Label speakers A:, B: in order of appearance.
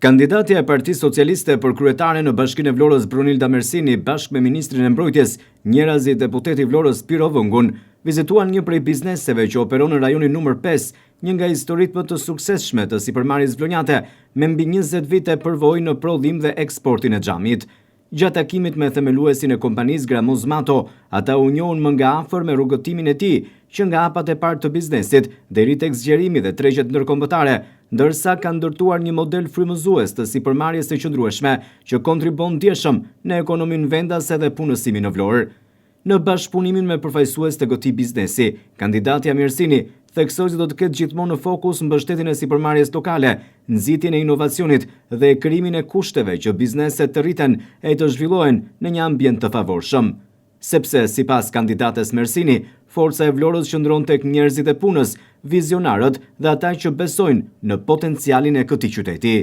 A: Kandidatja e Partisë Socialiste për kryetare në Bashkinë e Vlorës Brunilda Mersini bashkë me Ministrin e Mbrojtjes, njërazi deputeti Vlorës Piro Vëngun, vizituan një prej bizneseve që operon në rajonin numër 5, një nga historitë më të suksesshme të sipërmarrjes vlonjate, me mbi 20 vite përvojë në prodhim dhe eksportin e xhamit. Gjatë takimit me themeluesin e kompanisë Gramoz Mato, ata u njohën më nga afër me rrugëtimin e tij, që nga hapat e parë të biznesit deri tek zgjerimi dhe tregjet ndërkombëtare, ndërsa ka ndërtuar një model frymëzues të sipërmarrjes së qëndrueshme që kontribon ndjeshëm në ekonominë vendase dhe punësimin në Vlorë. Në bashkëpunimin me përfaqësues të këtij biznesi, kandidatja Mersini theksoi se do të ketë gjithmonë në fokus mbështetjen e sipërmarrjes lokale, nxitjen e inovacionit dhe krijimin e kushteve që bizneset të rriten e të zhvillohen në një ambient të favorshëm. Sepse, sipas kandidates Mersini, forca e Vlorës qëndron tek njerëzit e punës, vizionarët dhe ata që besojnë në potencialin e këtij qyteti.